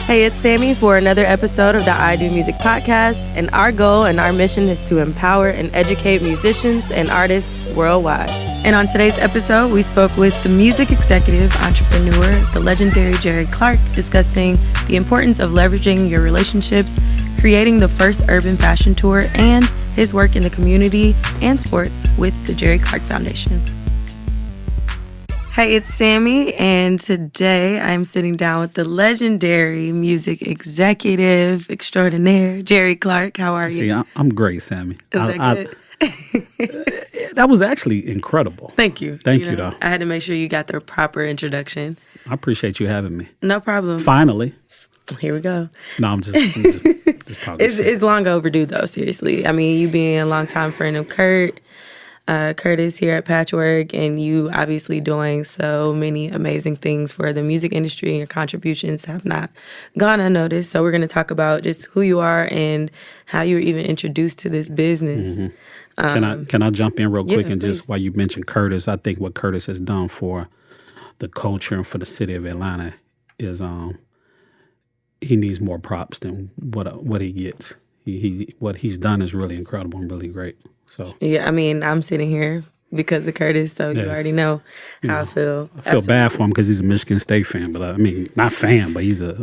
Hey, it's Sammy for another episode of the IdOMUSIC podcast, and our goal and our mission is to empower and educate musicians and artists worldwide. And on today's episode, we spoke with the music executive entrepreneur, the legendary Jerry Clark, discussing the importance of leveraging your relationships, creating the first urban fashion tour, and his work in the community and sports with the Jerry Clark Foundation. Hey, it's Sammy, and today I'm sitting down with the legendary music executive extraordinaire, Jerry Clark. How are you? See, I'm great, Sammy. Was that good? That was actually incredible. Thank you. Thank you, though. I had to make sure you got the proper introduction. I appreciate you having me. No problem. Finally. Here we go. No, I'm just talking. It's long overdue, though, seriously. I mean, you being a longtime friend of Curtis here at Patchwerk, and you obviously doing so many amazing things for the music industry, and your contributions have not gone unnoticed. So we're going to talk about just who you are and how you were even introduced to this business. Mm-hmm. Can I jump in real quick and please. just while you mentioned Curtis, I think what Curtis has done for the culture and for the city of Atlanta is he needs more props than what he gets. He what he's done is really incredible and really great. So Yeah, I mean, I'm sitting here because of Curtis, so you already know how I feel. I feel bad for him because he's a Michigan State fan, but I mean, not fan, but he's a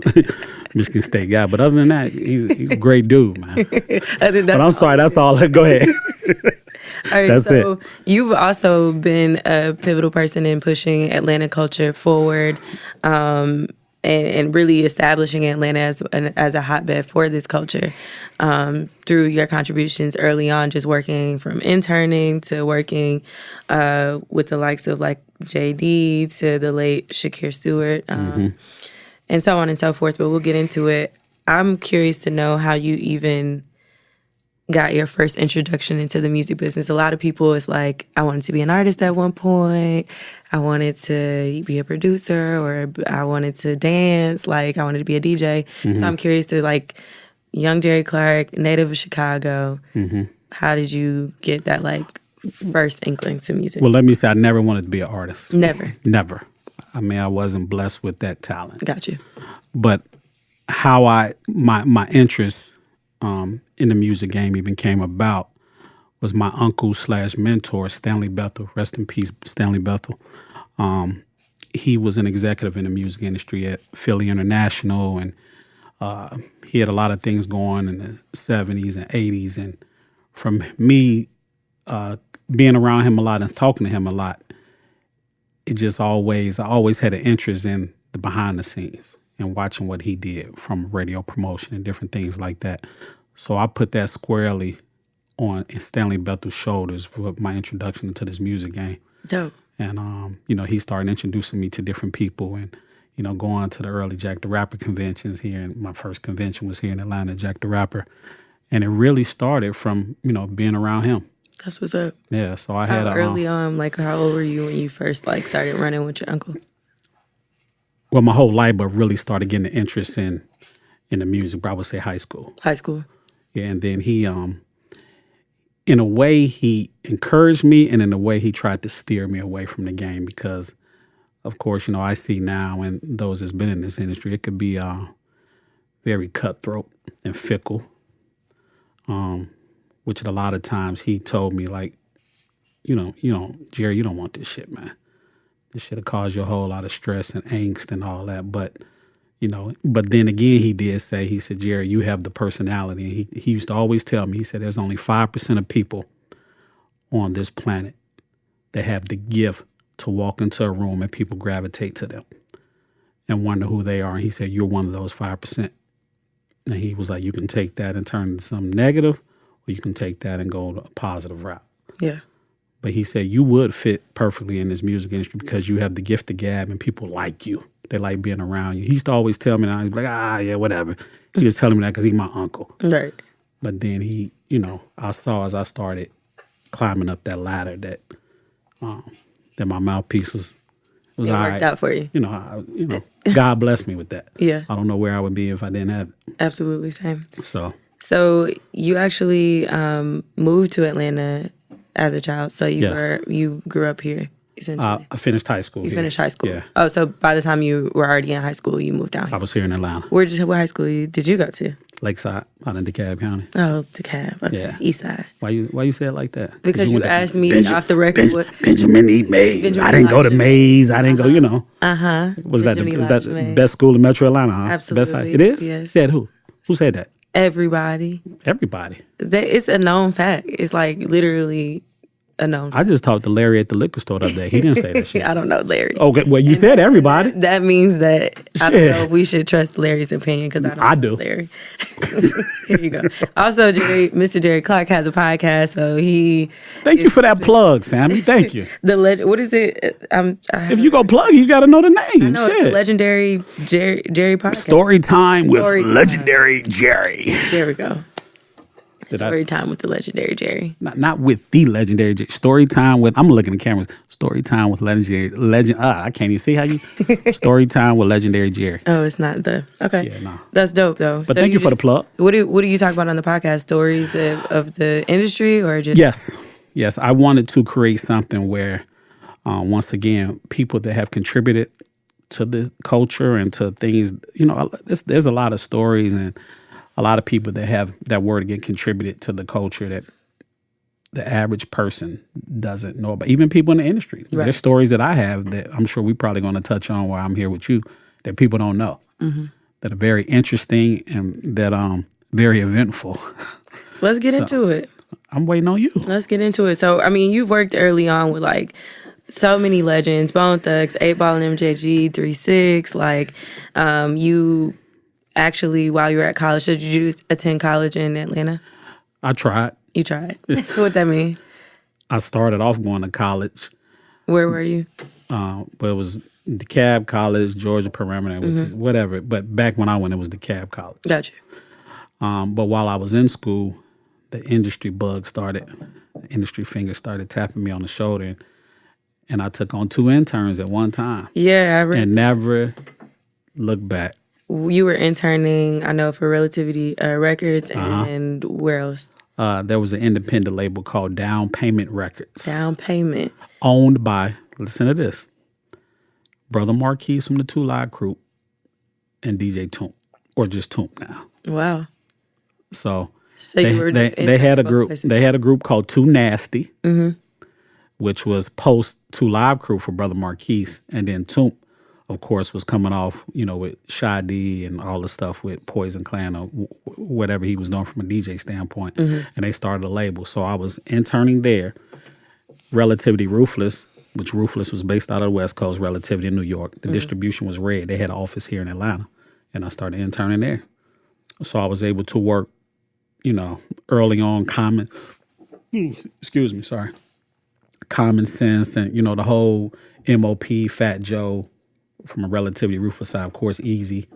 Michigan State guy. But other than that, he's a great dude, man. But I'm sorry, that's all. Go ahead. All right, That's so you've also been a pivotal person in pushing Atlanta culture forward, and really establishing Atlanta as a hotbed for this culture, through your contributions early on, just working from interning to working with the likes of like JD to the late Shakir Stewart, and so on and so forth. But we'll get into it. I'm curious to know how you even got your first introduction into the music business. A lot of people is like, I wanted to be an artist at one point. I wanted to be a producer, or I wanted to dance. Like, I wanted to be a DJ. So I'm curious to, like, young Jerry Clark, native of Chicago, how did you get that, like, first inkling to music? Well, let me say I never wanted to be an artist. Never. I mean, I wasn't blessed with that talent. Got you. But how my interest in the music game even came about was my uncle / mentor, Stanley Bethel. Rest in peace, Stanley Bethel. He was an executive in the music industry at Philly International, and he had a lot of things going in the 70s and 80s. And from me being around him a lot and talking to him a lot, I always had an interest in the behind the scenes and watching what he did from radio promotion and different things like that. So I put that squarely on Stanley Bethel's shoulders for my introduction to this music game. Dope. And, he started introducing me to different people and, going to the early Jack the Rapper conventions here. And my first convention was here in Atlanta, Jack the Rapper. And it really started from, being around him. That's what's up. Yeah, so I had early on, like, how old were you when you first, like, started running with your uncle? Well, my whole life, but really started getting an interest in the music, but I would say high school. High school. Yeah, and then he, in a way, he encouraged me, and in a way, he tried to steer me away from the game because, of course, I see now, and those that's been in this industry, it could be very cutthroat and fickle, which a lot of times he told me, like, Jerry, you don't want this shit, man. This shit will cause you a whole lot of stress and angst and all that, but then again, he said, Jerry, you have the personality. And he used to always tell me, he said, there's only 5% of people on this planet that have the gift to walk into a room and people gravitate to them and wonder who they are. And he said, you're one of those 5%. And he was like, you can take that and turn it into something negative, or you can take that and go a positive route. Yeah. But he said, you would fit perfectly in this music industry because you have the gift of gab and people like you. They like being around you. He used to always tell me that. He'd be like, yeah, whatever. He was telling me that because he's my uncle. Right. But then he, I saw as I started climbing up that ladder that my mouthpiece was it all worked right. out for you. God blessed me with that. Yeah. I don't know where I would be if I didn't have it. Absolutely, same. So you actually moved to Atlanta as a child. So you grew up here. essentially? I finished high school. You here. finished high school. Yeah. Oh, so by the time you were already in high school, you moved down I here. was here in Atlanta, What high school did you go to? Lakeside, out in DeKalb County. Oh, DeKalb. Okay. Yeah. East Side. Why you say it like that? Because you went to asked me off the record what. Benjamin E. Mays. Benjamin I didn't go to Elijah Mays. I didn't go. You know. Was that Benjamin is that Elijah the Mays. best school in Metro Atlanta? Huh? Absolutely. Best high. It is. Yes. Said who? Who said that? Everybody. Everybody. It's a known fact. It's like literally a known fact. I just talked to Larry at the liquor store the other day. He didn't say that shit. I don't know Larry. Okay, well, you said everybody. That means that I don't Shit. know if we should trust Larry's opinion because I don't know do. Larry. Here you go. Also, Mr. Jerry Clark has a podcast, so he. Thank you for that plug, Sammy. Thank you. What is it? If you go plug, you got to know the name. No, it's the legendary Jerry podcast. Story time with Story time. legendary Jerry. There we go. Did Story time with the legendary Jerry. Not with the legendary Jerry. Story time with. I'm looking at the cameras. Story time with legend. I can't even see how you. Story time with legendary Jerry. Oh, it's not the okay. Yeah, no. That's dope though. But thank you for the plug. What do you talk about on the podcast? Stories of the industry or just Yes. I wanted to create something where, once again, people that have contributed to the culture and to things. You know, there's a lot of stories and a lot of people that word again contributed to the culture that the average person doesn't know about. Even people in the industry. Right. There's stories that I have that I'm sure we're probably going to touch on while I'm here with you that people don't know. That are very interesting and that very eventful. Let's get into it. I'm waiting on you. Let's get into it. So, I mean, you've worked early on with like so many legends, Bone Thugs, 8 Ball and MJG, 3-6. Like, you actually, while you were at college, did you attend college in Atlanta? I tried. You tried. What that mean? I started off going to college. Where were you? But it was DeKalb College, Georgia Perimeter, which is whatever. But back when I went, it was DeKalb College. Gotcha. But while I was in school, the industry bug started. The industry finger started tapping me on the shoulder. And I took on 2 interns at one time. Yeah, and never looked back. You were interning, I know, for Relativity Records, and where else? There was an independent label called Down Payment Records. Down Payment. Owned by, listen to this, Brother Marquise from the 2 Live Crew and DJ Toomp, or just Toomp now. Wow. So they had a group. They had a group called Too Nasty, which was post 2 Live Crew for Brother Marquise, and then Toomp, of course, was coming off, with Shy D and all the stuff with Poison Clan or whatever he was doing from a DJ standpoint. And they started a label. So I was interning there. Relativity Ruthless, which Ruthless was based out of the West Coast, Relativity in New York. The distribution was Red. They had an office here in Atlanta. And I started interning there. So I was able to work, early on common sense and, the whole MOP, Fat Joe, from a Relativity Ruthless side, of course, Easy,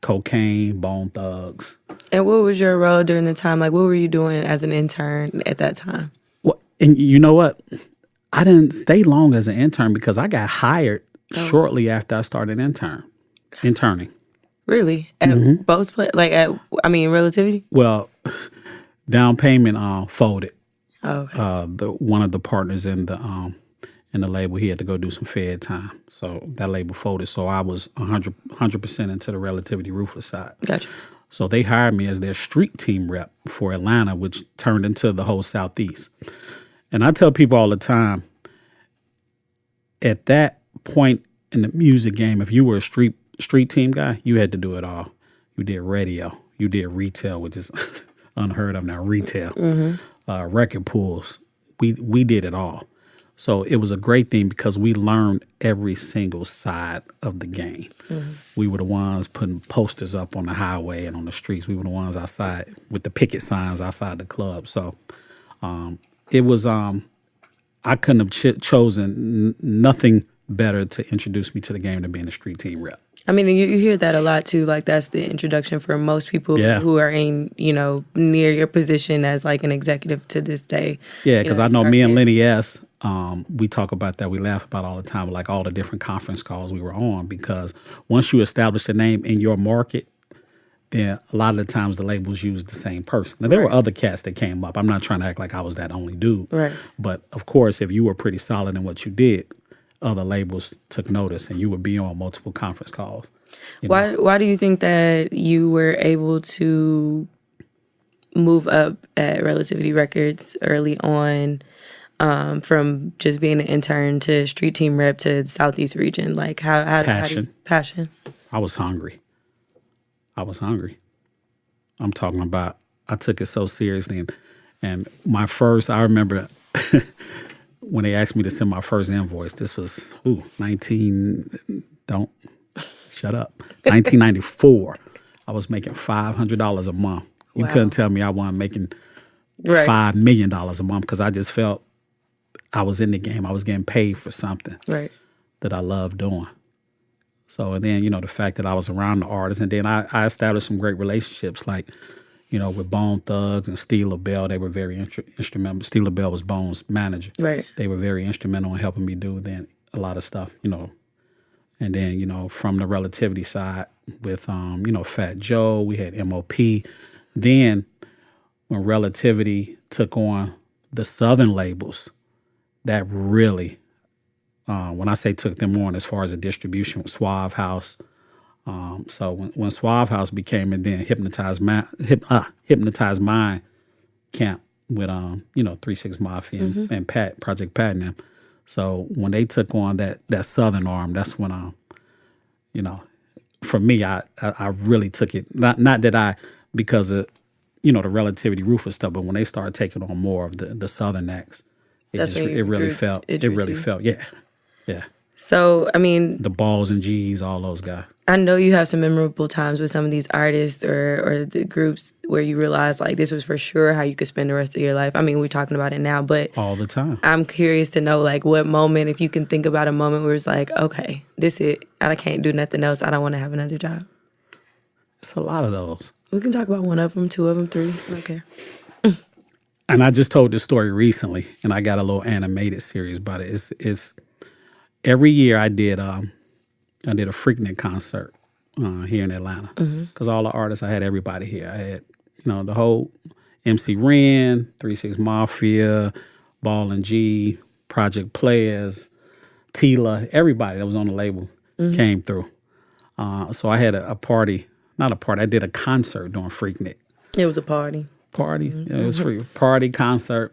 Cocaine, Bone Thugs. And what was your role during the time? Like, what were you doing as an intern at that time? Well, and you know what? I didn't stay long as an intern because I got hired shortly after I started interning. Really? At both places? Relativity? Well, Down Payment folded. Oh, okay. One of the partners in the label, he had to go do some Fed time. So that label folded. So I was 100% into the Relativity Ruthless side. Gotcha. So they hired me as their street team rep for Atlanta, which turned into the whole Southeast. And I tell people all the time, at that point in the music game, if you were a street team guy, you had to do it all. You did radio. You did retail, which is unheard of now, retail. Record pools. We did it all. So it was a great thing because we learned every single side of the game. We were the ones putting posters up on the highway and on the streets. We were the ones outside with the picket signs outside the club. So it was, I couldn't have chosen nothing better to introduce me to the game than being a street team rep. I mean, you hear that a lot too. Like that's the introduction for most people who are in, near your position as like an executive to this day. Yeah, because I know me and Lenny S., we talk about that. We laugh about all the time, like all the different conference calls we were on. Because once you establish a name in your market, then a lot of the times the labels used the same person. Now, there were other cats that came up. I'm not trying to act like I was that only dude. Right. But, of course, if you were pretty solid in what you did, other labels took notice and you would be on multiple conference calls. Why do you think that you were able to move up at Relativity Records early on, from just being an intern to street team rep to the Southeast region? Like how passion? I was hungry. I'm talking about, I took it so seriously. And I remember when they asked me to send my first invoice, this was, 1994. I was making $500 a month. You couldn't tell me I wasn't making $5 million a month because I just felt I was in the game. I was getting paid for something that I loved doing. So, and then, the fact that I was around the artists, and then I established some great relationships, like, with Bone Thugs and Steve LaBelle. They were very instrumental. Steve LaBelle was Bone's manager. Right. They were very instrumental in helping me do then a lot of stuff, And then, from the Relativity side with, Fat Joe, we had MOP. Then when Relativity took on the Southern labels, that really, when I say took them on as far as a distribution, with Suave House. So when Suave House became, and then Hypnotized Mind camp with 3-6 Mafia and Project Pat and them. So when they took on that Southern arm, that's when for me, I really took it. Not that I, because of the Relativity Ruthless stuff, but when they started taking on more of the Southern acts, it really felt. Yeah. So, I mean, the Balls and G's, all those guys. I know you have some memorable times with some of these artists or the groups where you realize like this was for sure how you could spend the rest of your life. I mean, we're talking about it now, but all the time. I'm curious to know like what moment, if you can think about a moment where it's like, okay, this is it. I can't do nothing else. I don't want to have another job. It's a lot of those. We can talk about one of them, two of them, three. I don't care. And I just told this story recently, and I got a little animated series about it. It's every year I did a Freaknik concert here in Atlanta because all the artists, I had everybody here. I had the whole MC Ren, 3-6 Mafia, Ball and G, Project Players, Tila, everybody that was on the label came through. So I had a party, not a party. I did a concert during Freaknik. It was a party. Yeah, it was free. Party, concert.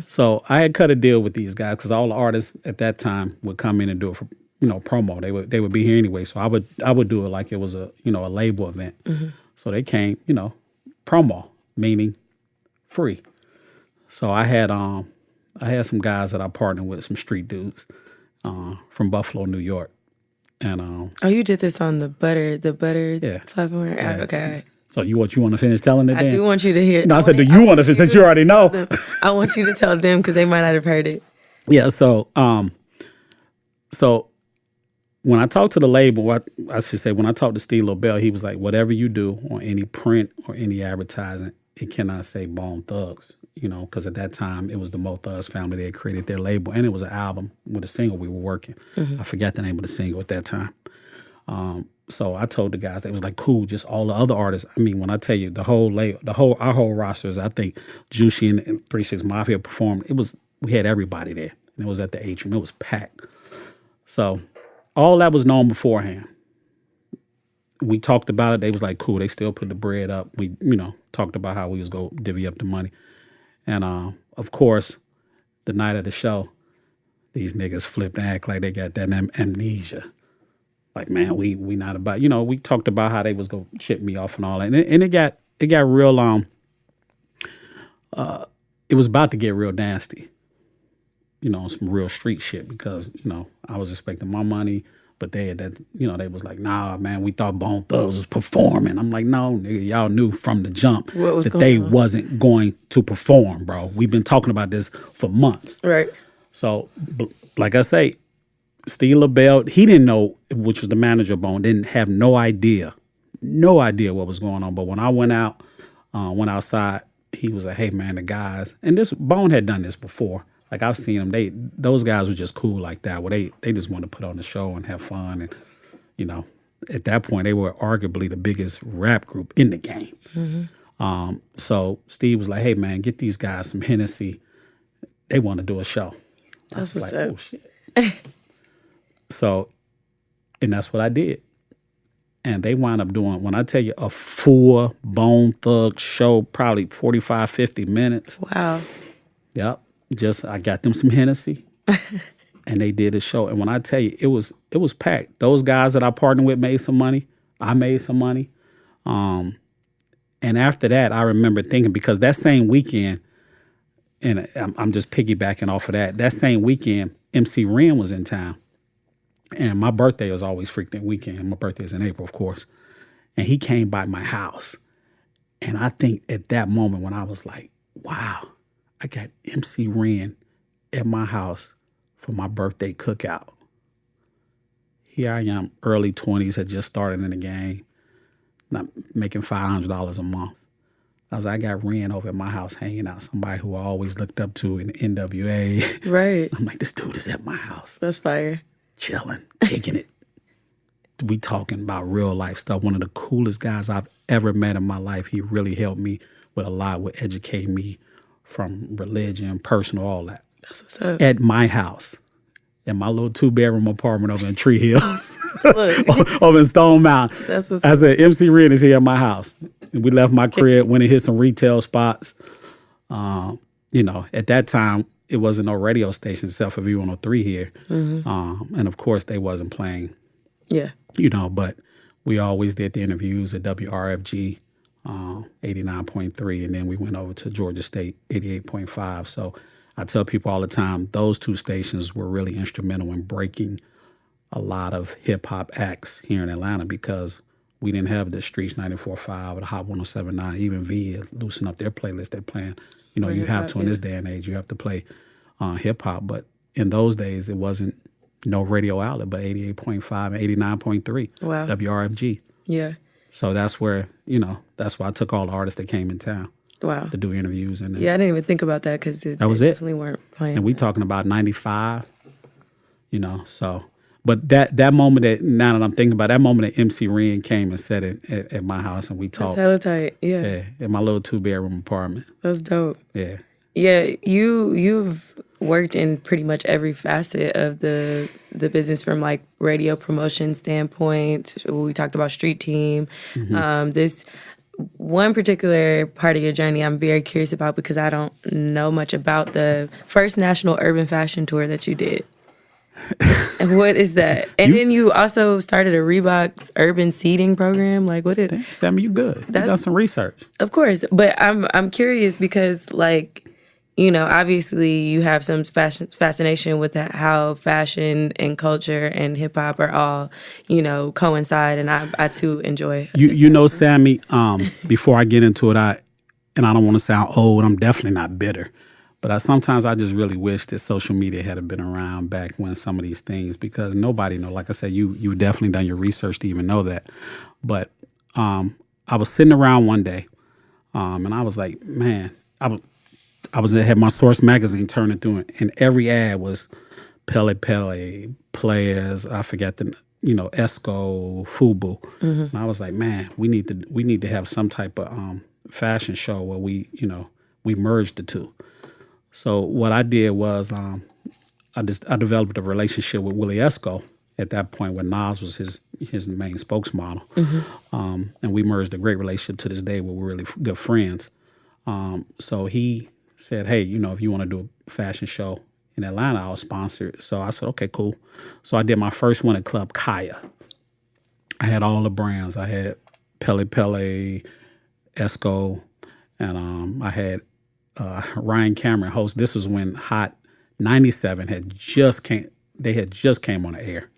So I had cut a deal with these guys because all the artists at that time would come in and do it for promo. They would be here anyway. So I would do it like it was a a label event. So they came, promo, meaning free. So I had some guys that I partnered with, some street dudes from Buffalo, New York. And you did this on the butter platform? Yeah. Okay. So you want to finish telling it then? I do want you to hear it. No, I said, do you want to finish, since you already know? I want you to tell them because they might not have heard it. Yeah, so when I talked to the label, I should say, when I talked to Steve LaBelle, he was like, whatever you do on any print or any advertising, it cannot say Bone Thugs, because at that time it was the Mo Thugs family. They had created their label, and it was an album with a single we were working. I forgot the name of the single at that time. So I told the guys, they was like, cool, just all the other artists. I mean, when I tell you our whole rosters, I think Juicy and 3-6 Mafia performed. We had everybody there. And it was at the atrium. It was packed. So all that was known beforehand. We talked about it. They was like, cool. They still put the bread up. We, talked about how we was going to divvy up the money. And, of course, the night of the show, these niggas flipped and act like they got that amnesia. Like, man, we not about, we talked about how they was going to chip me off and all that. And it got real, it was about to get real nasty, some real street shit because, I was expecting my money, but they was like, nah, man, we thought Bone Thugs was performing. I'm like, no, nigga, y'all knew from the jump that they wasn't going to perform, bro. We've been talking about this for months. Right. So, like I say, Steve LaBelle, he didn't know, which was the manager of Bone, didn't have no idea what was going on. But when I went outside, he was like, hey, man, the guys, and this Bone had done this before. Like, I've seen them. Those guys were just cool like that, where they just wanted to put on the show and have fun. And, At that point, they were arguably the biggest rap group in the game. So Steve was like, "Hey man, get these guys some Hennessy. They want to do a show." I That's was what's like, up. "Oh shit!" So, and that's what I did. And they wound up doing, when I tell you, a full Bone Thug show, probably 45, 50 minutes. Wow. Yep. Just I got them some Hennessy, and they did a show. And when I tell you, it was packed. Those guys that I partnered with made some money. I made some money. And after that, I remember thinking, because that same weekend, and I'm just piggybacking off of that. That same weekend, MC Ren was in town, and my birthday was always freaking weekend. My birthday is in April, of course, and he came by my house, and I think at that moment when I was like, "Wow, I got MC Ren at my house for my birthday cookout." Here I am, early 20s, had just started in the game, not making $500 a month. I was like, I got Ren over at my house hanging out, somebody who I always looked up to in the NWA. Right. I'm like, this dude is at my house, That's fire. chilling, kicking it. We talking about real life stuff. One of the coolest guys I've ever met in my life. He really helped me with a lot, would educate me from religion, personal, all that. That's what's up. At my house, in my little 2-bedroom apartment over in Tree Hills, Look, over in Stone Mountain. that's what's I up. said, MC Ren is here at my house. And we left my crib, went and hit some retail spots. At that time, it wasn't no radio station except for V103 here. And of course, they wasn't playing, Yeah. but we always did the interviews at WRFG 89.3, and then we went over to Georgia State 88.5. So I tell people all the time, those two stations were really instrumental in breaking a lot of hip-hop acts here in Atlanta, because we didn't have the Streets 94.5 or the Hot 107.9. Even V had loosened up their playlist they're playing. You have to, in this day and age, you have to play hip-hop. But in those days, it wasn't no radio outlet but 88.5 and 89.3, Wow. WRFG. Yeah. So that's where, that's why I took all the artists that came in town Wow. to do interviews. And Yeah, I didn't even think about that because that was they it. definitely weren't playing. And we talking about 95, so. But that moment now that I'm thinking about, that moment that MC Ren came and sat at my house and we That's talked. hella tight. Yeah. Yeah, in my little 2-bedroom apartment. That's dope. Yeah. Yeah, you've worked in pretty much every facet of the business, from like radio promotion standpoint. We talked about Street Team. This one particular part of your journey I'm very curious about, because I don't know much about the first national urban fashion tour that you did. And what is that? And then you also started a Reebok's urban seeding program. Like, what did? Sammy, you good. You done some research. Of course, but I'm curious because, like, obviously you have some fascination with how fashion and culture and hip hop are all, coincide, and I too enjoy. Sammy. Before I get into it, I don't want to sound old. I'm definitely not bitter. But sometimes I just really wish that social media had been around back when some of these things, because nobody know. Like I said, you've definitely done your research to even know that. But I was sitting around one day, and I was like, man, I had my Source magazine turning through it, and every ad was Pele Pele, Players, I forgot the Esco, Fubu. And I was like, man, we need to have some type of fashion show where we merge the two. So what I did was I developed a relationship with Willie Esco at that point, when Nas was his main spokesmodel. And we merged a great relationship to this day where we're really good friends. So he said, hey, if you want to do a fashion show in Atlanta, I'll sponsor it. So I said, okay, cool. So I did my first one at Club Kaya. I had all the brands. I had Pele Pele, Esco, and I had Ryan Cameron host. This was when Hot 97 had just came on the air.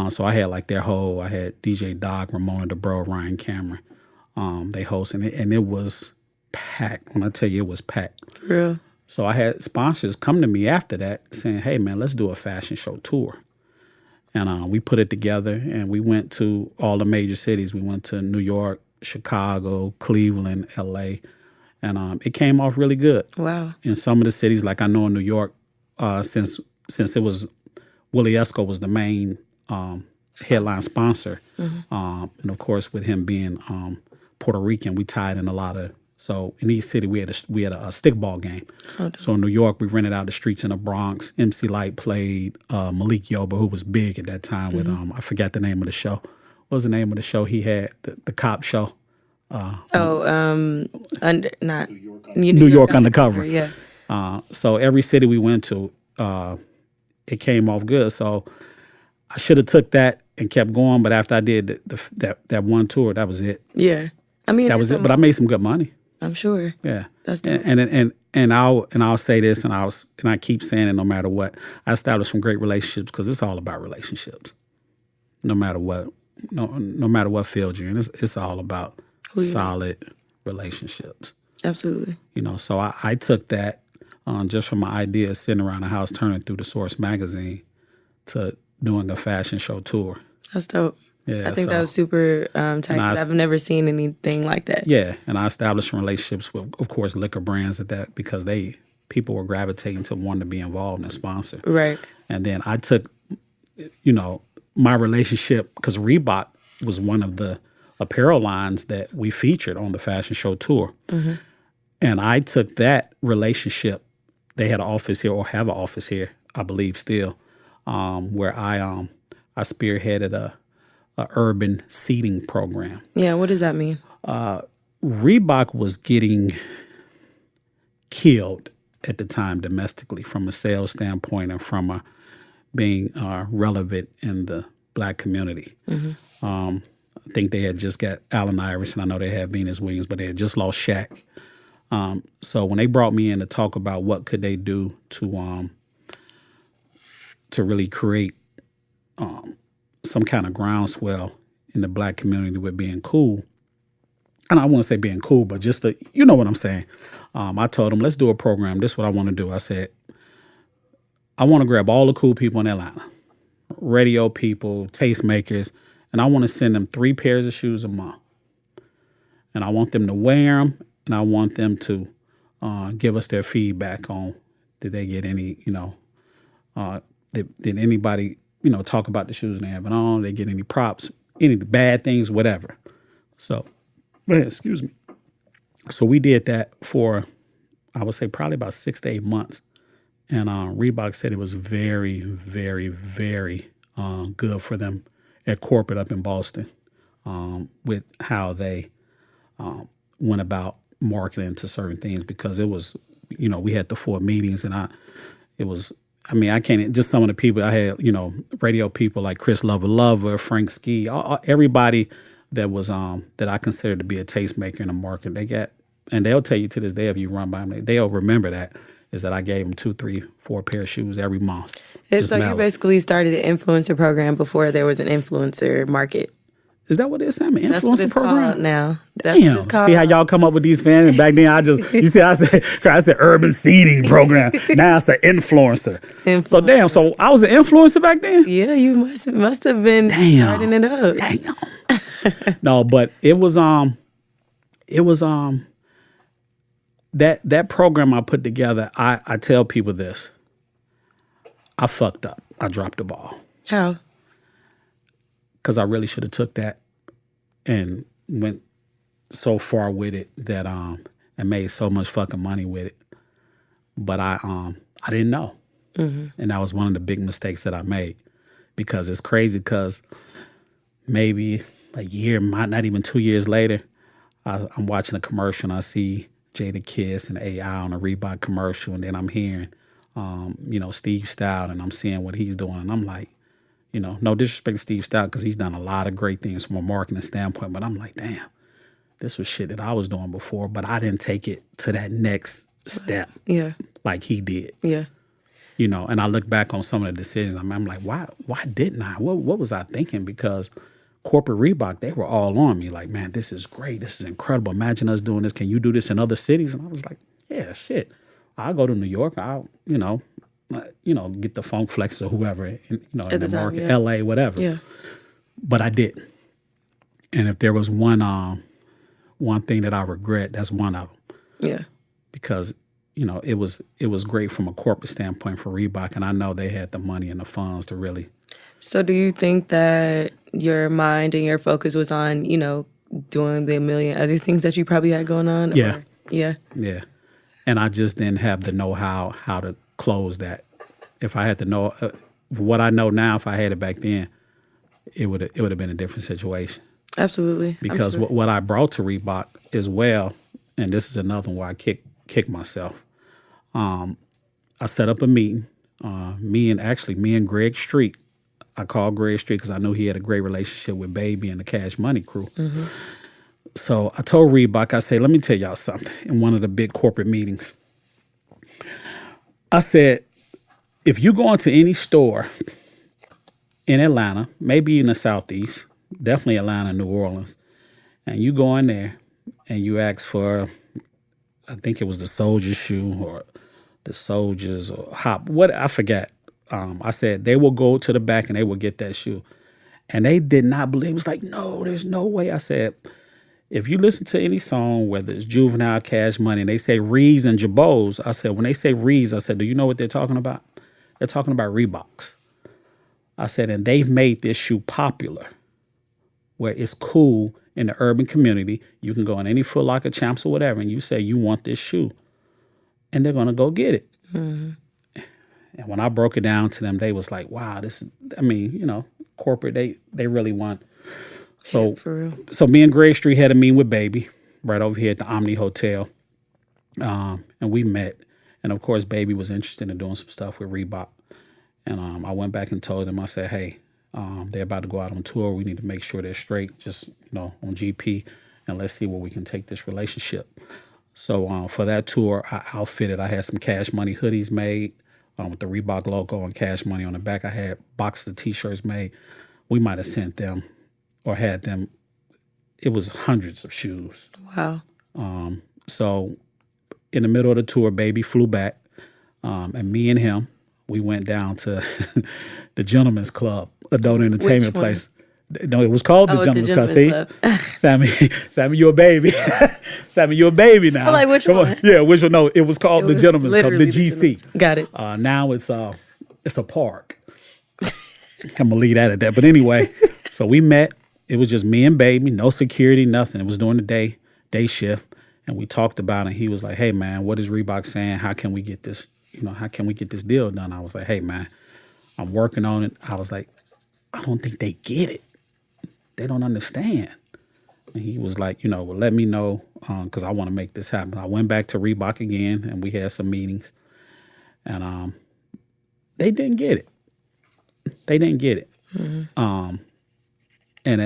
So I had like I had DJ Doc, Ramona DeBro, Ryan Cameron. They hosted it, and it was packed. When I tell you it was packed. For real. So I had sponsors come to me after that saying, hey man, let's do a fashion show tour. And we put it together, and we went to all the major cities. We went to New York, Chicago, Cleveland, LA. And it came off really good. Wow. In some of the cities, like I know in New York, since it was Willie Esco was the main headline sponsor. And of course, with him being Puerto Rican, we tied in a lot of. So in East City, we had a stickball game. So in New York, we rented out the streets in the Bronx. MC Light played Malik Yoba, who was big at that time with I forgot the name of the show. What was the name of the show he had? The cop show. New New York Undercover. Yeah. So every city we went to, it came off good. So I should have took that and kept going, but after I did that one tour, that was it. Yeah. I mean, that was it. But I made some good money. I'm sure. Yeah. That's dope. And I'll say this, and I keep saying it no matter what. I established some great relationships because it's all about relationships. No matter what, no matter what field you're in, it's all about solid relationships. Absolutely. So I took that just from my idea of sitting around the house turning through the Source magazine to doing a fashion show tour. That's dope. Yeah, I think that was super tight. I've never seen anything like that. Yeah, and I established relationships with, of course, liquor brands at that because people were gravitating to wanting to be involved and sponsor. Right. And then I took, my relationship, because Reebok was one of the apparel lines that we featured on the fashion show tour. Mm-hmm. And I took that relationship. They had an office here, or have an office here, I believe still, where I spearheaded a urban seating program. Yeah, what does that mean? Reebok was getting killed at the time domestically from a sales standpoint and from being relevant in the Black community. Mm-hmm. I think they had just got Allen Iverson. I know they had Venus Williams, but they had just lost Shaq. So when they brought me in to talk about what could they do to really create some kind of groundswell in the Black community with being cool, and I want to say being cool, but just you know what I'm saying. I told them, let's do a program. This is what I want to do. I said, I want to grab all the cool people in Atlanta, radio people, tastemakers, and I want to send them 3 pairs of shoes a month. And I want them to wear them, and I want them to give us their feedback on did they get any, did anybody, talk about the shoes they have on, they get any props, any bad things, whatever. So, excuse me. So we did that for, I would say, probably about 6 to 8 months. And Reebok said it was very, very, very good for them at corporate up in Boston with how they went about marketing to certain things, because it was, we had the 4 meetings, and I can't, just some of the people I had, radio people like Chris Lover, Frank Ski, everybody that was that I considered to be a tastemaker and a marketer. They got, and they'll tell you to this day, if you run by them, they'll remember that, is that I gave them 2, 3, 4 pair of shoes every month. So you basically started an influencer program before there was an influencer market. Is that what it is? I mean, influencer That's what it's program called now. That's Damn. What it's called. See how y'all come up with these fans? And back then, I said urban seeding program. Now it's an influencer. So damn. So I was an influencer back then. Yeah, you must have been starting it up. Damn. No, but it was that program I put together. I tell people this. I fucked up. I dropped the ball. How? Because I really should have took that and went so far with it that and made so much fucking money with it. But I didn't know. Mm-hmm. And that was one of the big mistakes that I made, because it's crazy, because maybe a year, not even 2 years later, I'm watching a commercial and I see Jada Kiss and AI on a Reebok commercial, and then I'm hearing Steve Stout, and I'm seeing what he's doing, and I'm like, no disrespect to Steve Stout, because he's done a lot of great things from a marketing standpoint, but I'm like, damn, this was shit that I was doing before, but I didn't take it to that next step like he did. Yeah. And I look back on some of the decisions. I'm like, why didn't I? What was I thinking? Because corporate Reebok, they were all on me like, man, this is great. This is incredible. Imagine us doing this. Can you do this in other cities? And I was like, yeah, shit. I'll go to New York. I'll, get the Funk Flex or whoever, in the market, LA, whatever. Yeah. But I didn't. And if there was one thing that I regret, that's one of them. Yeah. Because, it was great from a corporate standpoint for Reebok, and I know they had the money and the funds to really So do you think that your mind and your focus was on, doing the million other things that you probably had going on? Yeah. Or, yeah. Yeah. And I just didn't have the know-how how to close that. If I had to know what I know now, if I had it back then, it would have been a different situation. Absolutely. Because Absolutely. what I brought to Reebok as well, and this is another one where I kick myself. I set up a meeting. Me and Greg Street. I called Greg Street because I knew he had a great relationship with Baby and the Cash Money crew. Mm-hmm. So I told Reebok, I said, let me tell y'all something in one of the big corporate meetings. I said, if you go into any store in Atlanta, maybe in the Southeast, definitely Atlanta, New Orleans, and you go in there and you ask for, I think it was the Soldier shoe or the Soldiers or Hop, what I forget. I said they will go to the back and they will get that shoe. And they did not believe. It was like, no, there's no way. I said, if you listen to any song, whether it's Juvenile, Cash Money, and they say Rees and Jabos, I said, when they say Rees, I said, do you know what they're talking about? They're talking about Reeboks. I said, and they've made this shoe popular where it's cool in the urban community. You can go in any Foot Locker, Champs, or whatever, and you say you want this shoe, and they're going to go get it. Mm-hmm. And when I broke it down to them, they was like, wow, corporate, they really want. So, yeah, for real. So me and Greg Street had a meeting with Baby right over here at the Omni Hotel. And we met. And of course, Baby was interested in doing some stuff with Reebok. And I went back and told them, I said, hey, they're about to go out on tour. We need to make sure they're straight, just, on GP. And let's see where we can take this relationship. So for that tour, I outfitted. I had some Cash Money hoodies made with the Reebok logo and Cash Money on the back. I had boxes of T-shirts made. We might have sent them or had them. It was hundreds of shoes. Wow. So in the middle of the tour, Baby flew back, and me and him, we went down to the Gentleman's Club, adult entertainment place. No, it was called the Gentleman's Club. See, Sammy, you're a baby. Sammy, you're a baby now. I'm like, which Come one? On. Yeah, which one? No, it was called the Gentleman's Club, the GC. Got it. Now it's a park. I'm gonna leave that at that. But anyway, so we met. It was just me and Baby, no security, nothing. It was during the day shift, and we talked about it. And he was like, "Hey man, what is Reebok saying? How can we get this? How can we get this deal done?" I was like, "Hey man, I'm working on it." I was like, "I don't think they get it. They don't understand." And he was like, well, let me know because I want to make this happen. I went back to Reebok again, and we had some meetings, and they didn't get it. They didn't get it. Mm-hmm. And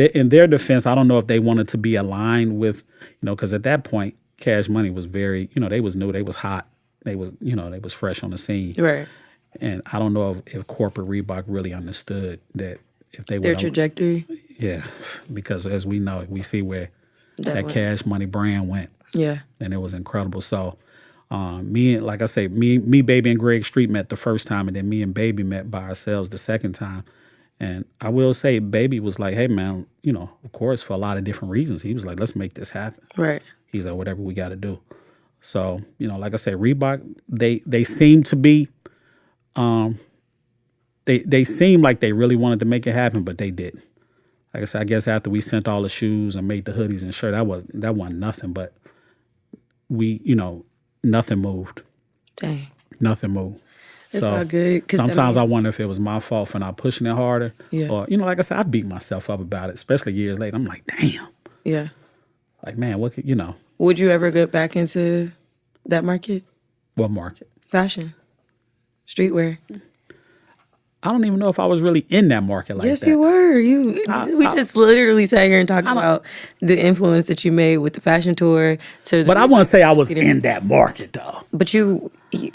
in their defense, I don't know if they wanted to be aligned with, because at that point, Cash Money was very, they was new, they was hot, they was, they was fresh on the scene, right? And I don't know if corporate Reebok really understood that if they their trajectory. Yeah, because as we know, we see where that Cash Money brand went. Yeah, and it was incredible. So, me, Baby, and Greg Street met the first time, and then me and Baby met by ourselves the second time. And I will say, Baby was like, "Hey, man, of course, for a lot of different reasons." He was like, "Let's make this happen." Right. He's like, "Whatever we got to do." So, like I said, Reebok, they seem to be, they seem like they really wanted to make it happen, but they didn't. Like I said, I guess after we sent all the shoes and made the hoodies and shirt, that wasn't nothing. But we, nothing moved. Dang. Nothing moved. It's all good. Sometimes I wonder if it was my fault for not pushing it harder. Yeah. Or, like I said, I beat myself up about it, especially years later. I'm like, damn. Yeah. Like, man, what could, Would you ever get back into that market? What market? Fashion. Streetwear. I don't even know if I was really in that market like that. Yes, you were. We just literally sat here and talked about the influence that you made with the fashion tour. But I wouldn't say I was in that market, though. But we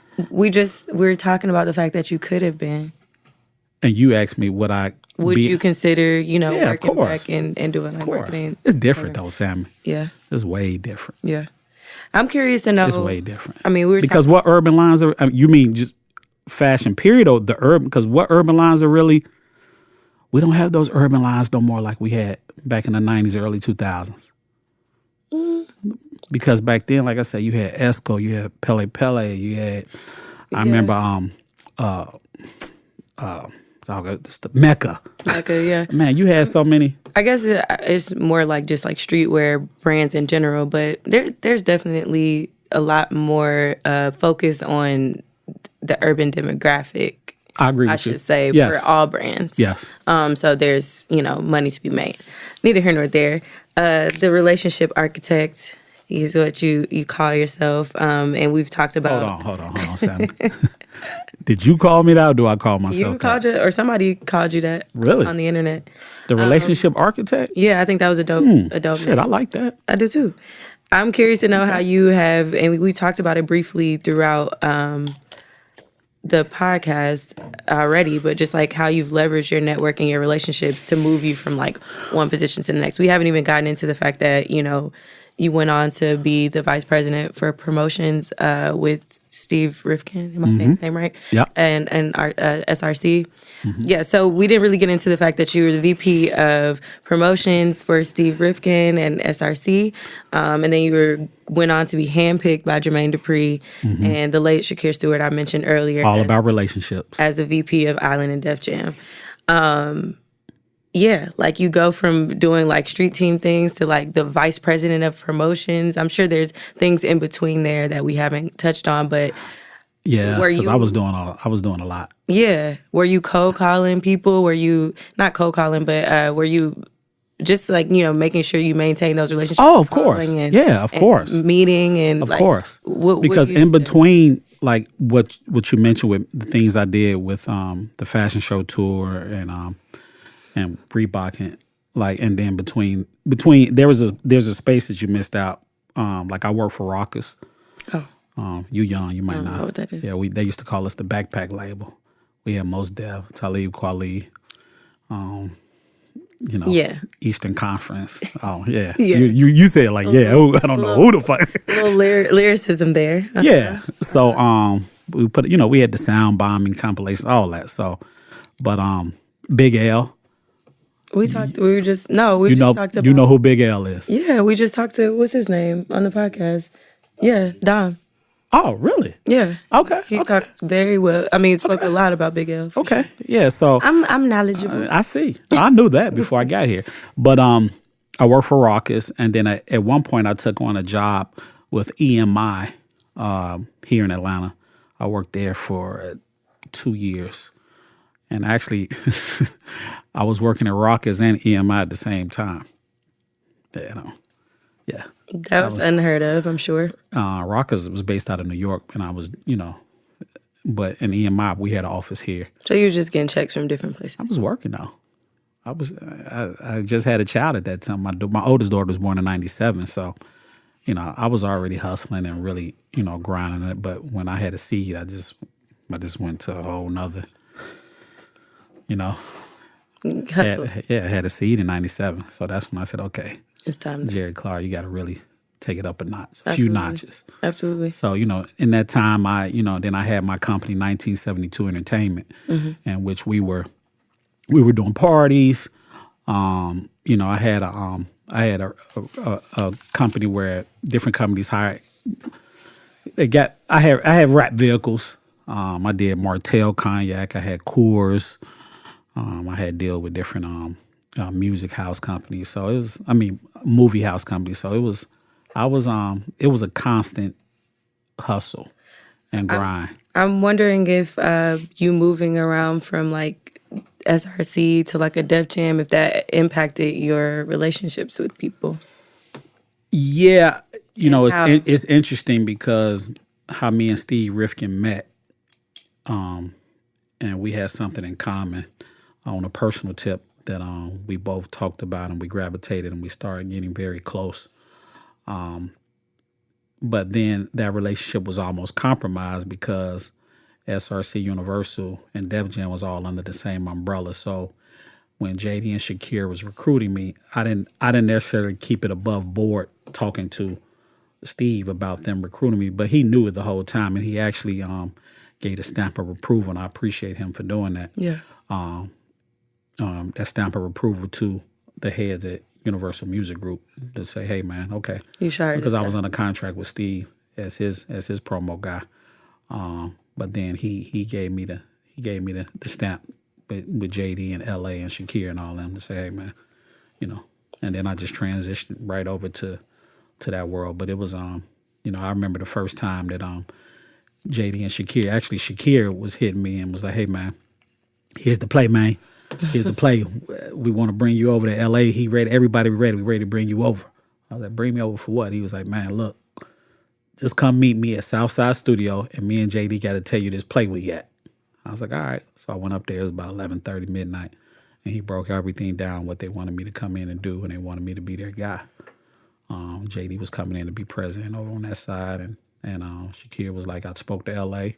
were talking about the fact that you could have been. And you asked me would you consider, yeah, working back and doing like marketing? It's different though, Sammy. Yeah. It's way different. Yeah. I'm curious to know. It's way different. I mean, because what urban lines are, you mean just fashion period or the urban, because what urban lines are really, we don't have those urban lines no more like we had back in the 90s, early 2000s. Because back then, like I said, you had Esco, you had Pele, you had, I remember It's the Mecca. Mecca, yeah. Man, you had so many. I guess it's more like just like streetwear brands in general, but there's definitely a lot more focus on the urban demographic. I agree with I you. should say Yes. for all brands. Yes. So there's money to be made. Neither here nor there. The relationship architect is what you call yourself, and we've talked about. Hold on, Sam. Did you call me that, or do I call myself You called that? you, or somebody called you that. Really? On the internet. The relationship architect? Yeah, I think that was a dope Shit, name. I like that. I do too. I'm curious to know how you have, and we talked about it briefly throughout the podcast already, but just like how you've leveraged your network and your relationships to move you from like one position to the next. We haven't even gotten into the fact that, you went on to be the vice president for promotions with Steve Rifkin. Am I saying his name right? Yeah. And our SRC. Yeah, so we didn't really get into the fact that you were the VP of promotions for Steve Rifkin and SRC. And then you went on to be handpicked by Jermaine Dupri and the late Shakir Stewart I mentioned earlier. All about relationships. As a VP of Island and Def Jam. Yeah, like you go from doing like street team things to like the vice president of promotions. I'm sure there's things in between there that we haven't touched on, but Yeah, because I was doing a lot. Yeah, were you cold calling people? Were you not cold calling, but were you just like making sure you maintain those relationships? Oh, of course. Yeah, of course. Meeting and of like, course. Because in between, like what you mentioned with the things I did with the fashion show tour and Reebok and then between there's a space that you missed out. Like I work for Raucous. Oh. You young, you might not know what that is. Yeah, they used to call us the backpack label. We had Mos Def, Talib Kweli, Yeah. Eastern Conference. Oh yeah. Yeah. You said like I don't know who the fuck. A little lyricism there. Yeah. So we put we had the sound bombing compilation, all that. So but Big L. We just talked about. You know who Big L is? Yeah, we just talked to what's his name on the podcast. Yeah, Dom. Oh, really? Yeah. Okay. He talked very well. I mean, he spoke a lot about Big L. Okay. Sure. Yeah. So I'm knowledgeable. I see. I knew that before I got here. But I worked for Raucous, and then at one point I took on a job with EMI here in Atlanta. I worked there for 2 years, and actually I was working at Raucous and EMI at the same time. Yeah. That was unheard of, I'm sure. Raucous was based out of New York, and I was, but in EMI we had an office here. So you were just getting checks from different places. I was working though. I just had a child at that time. My oldest daughter was born in '97, so I was already hustling and really grinding it. But when I had a seed, I just went to a whole nother. Hustle. I had a seed in '97, so that's when I said, okay, It's time. Jared Clark, you got to really take it up a notch, a Absolutely. few notches. Absolutely. So in that time, then I had my company 1972 Entertainment, in which we were doing parties. I had a company where different companies hired. I had rap vehicles. I did Martell Cognac. I had Coors. I had deal with different music house companies. So it was, movie house companies. So it was a constant hustle and grind. I'm wondering if you moving around from like SRC to like a Def Jam, if that impacted your relationships with people. Yeah, how? it's interesting because how me and Steve Rifkin met, and we had something in common on a personal tip that we both talked about, and we gravitated and we started getting very close. But then that relationship was almost compromised because SRC Universal and Def Jam was all under the same umbrella. So when JD and Shakir was recruiting me, I didn't necessarily keep it above board talking to Steve about them recruiting me, but he knew it the whole time, and he actually gave a stamp of approval, and I appreciate him for doing that. Yeah. That stamp of approval to the heads at Universal Music Group to say, "Hey, man, okay," You sure? because I was under contract with Steve as his promo guy. But then he gave me the stamp with JD and LA and Shakir and all them to say, hey man, you know. And then I just transitioned right over to that world. But it was you know, I remember the first time that JD and Shakir was hitting me and was like, hey man, here's the play, man. Here's the play. We want to bring you over to LA. He ready, everybody ready. We ready to bring you over. I was like, bring me over for what? He was like, man, look, just come meet me at Southside Studio and me and JD got to tell you this play we got. I was like, all right. So I went up there. It was about 11:30 midnight. And he broke everything down, what they wanted me to come in and do, and they wanted me to be their guy. JD was coming in to be president over on that side. And Shakir was like, I spoke to LA.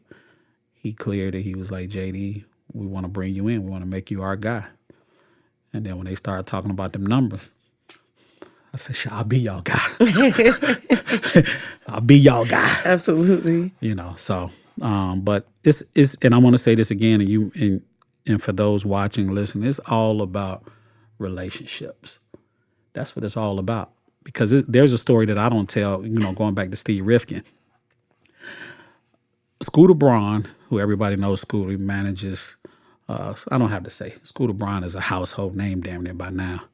He cleared it. He was like, JD, we want to bring you in. We want to make you our guy. And then when they started talking about them numbers, I said, sure, I'll be y'all guy. I'll be y'all guy. Absolutely. You know, so, but it's, and I want to say this again, and for those watching, listening, it's all about relationships. That's what it's all about. Because there's a story that I don't tell, you know, going back to Steve Rifkin. Scooter Braun, who everybody knows Scooter, he manages, I don't have to say, Scooter Braun is a household name damn near by now.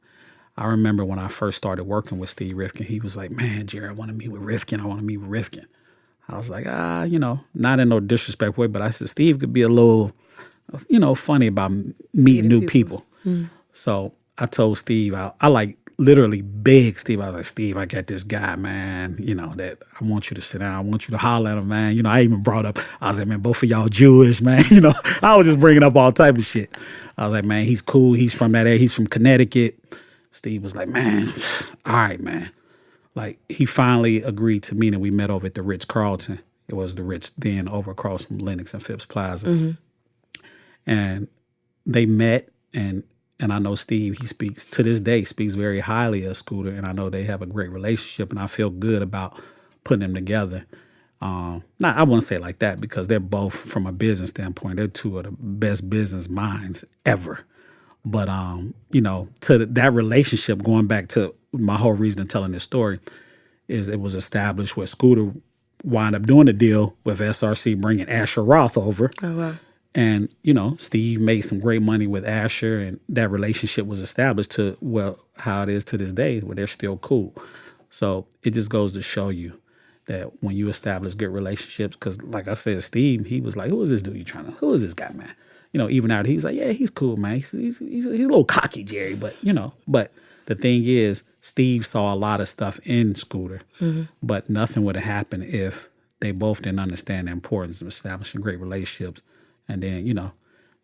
I remember when I first started working with Steve Rifkin, he was like, man, Jerry, I want to meet with Rifkin. I want to meet with Rifkin. I was like, you know, not in no disrespect way, but I said, Steve could be a little, you know, funny about meeting new people. Mm. So I told Steve, I like literally begged Steve. I was like, Steve, I got this guy, man, you know, that I want you to sit down. I want you to holler at him, man. You know, I even brought up, I was like, man, both of y'all Jewish, man. You know, I was just bringing up all type of shit. I was like, man, he's cool. He's from that area. He's from Connecticut. Steve was like, man, all right, man. Like, he finally agreed to meet, and we met over at the Ritz-Carlton. It was the Ritz then over across from Lenox and Phipps Plaza. Mm-hmm. And they met, and I know Steve, he speaks, to this day, speaks very highly of Scooter, and I know they have a great relationship, and I feel good about putting them together. I wouldn't say it like that, because they're both, from a business standpoint, they're two of the best business minds ever. But, you know, to that relationship, going back to my whole reason of telling this story, is it was established where Scooter wound up doing the deal with SRC, bringing Asher Roth over. Oh, wow. And, you know, Steve made some great money with Asher, and that relationship was established to, well, how it is to this day, where they're still cool. So it just goes to show you that when you establish good relationships, because like I said, Steve, he was like, who is this dude who is this guy, man? You know, even out, he's like, yeah, he's cool, man. He's a little cocky, Jerry, but, you know. But the thing is, Steve saw a lot of stuff in Scooter, mm-hmm. but nothing would have happened if they both didn't understand the importance of establishing great relationships. And then, you know,